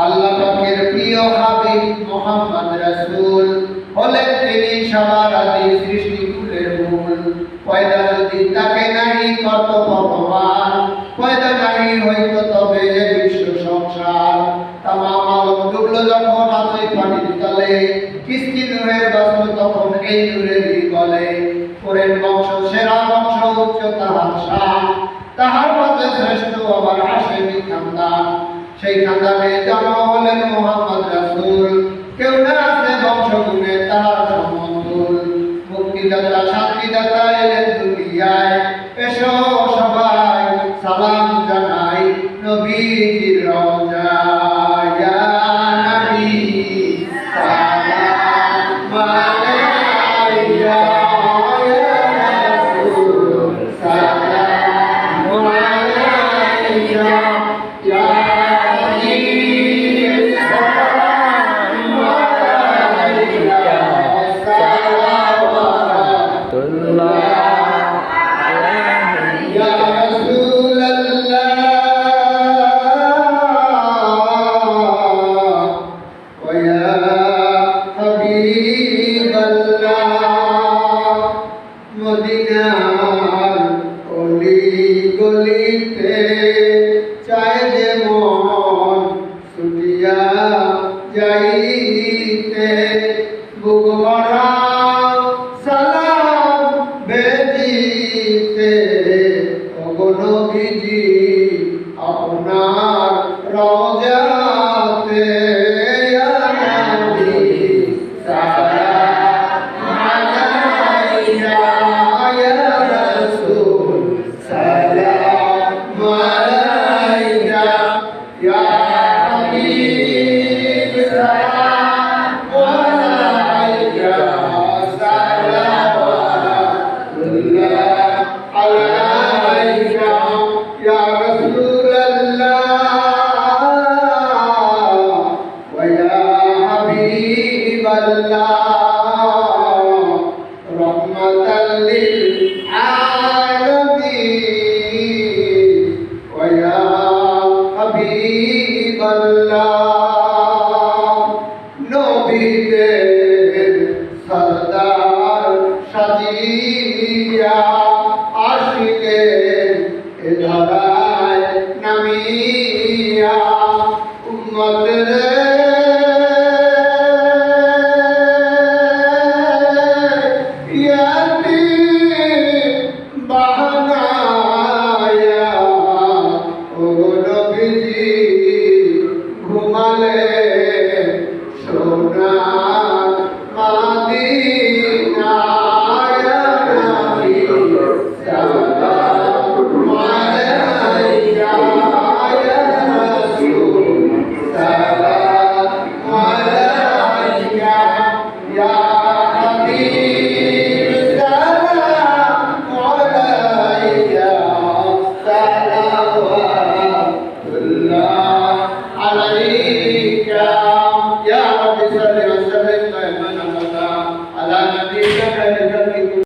আল্লাহ পাকের প্রিয় হাবিব মুহাম্মদ রাসূল হলেন তিনি সবার আদি সৃষ্টিকুলের মূল। পয়দা যদি তাকে নাহি কত ভগবান, পয়দা নাহি হইতো তবে বিশ্ব সংসার। তামাম আলম ডুবলো যখন আতই পানির তলে, কিস্তি নূরের বাষ্প তখন এই নূরেরই গলে। কোরের বংশ সেরা বংশ উচ্চ তাহার শান, তাহার পথে শ্রেষ্ঠ আবার হাশেমি খানদান। সেই খানদানে জন্ম হলেন মুহাম্মদ রাসূল, কেউ না আছে বংশগুণে তাহার সমতুল। মুক্তিদাতা শান্তিদাতা এলেন দুনিয়ায়, এসো সবাই সালাম জানাই নবীজির রওজায়। ইয়া নবী সালাম আলাইকা, ইয়া রাসূল সালাম আলাইকা, ইয়া মদিনার অলি গলিতে চায় যে মন ছুটিয়া যাইতে, বুক ভরা সালাম বেদিতে। ওগো নবীজি আপনার রওজাতে, ইয়া নবী সালাম আলাইকা, ইয়া রাসূল সালাম আলাইকা, ইয়া হাবিব সালাম আলাইকা, সালাওয়াতুল্লাহ আলাইকা, ইয়া রাসূলাল্লাহ ওয়া ইয়া হাবিবাল্লাহ। রহমাতাল লিল আলামিন ওয়া ইয়া হাবিবাল্লাহ। নবীদের সরদার সাজিয়া আশিকের এ ধরায় নামিয়া, উম্মতের বাহানায়া, ওগো নবীজি ঘুমালে সোনার মাদিনায়। ইয়া নবী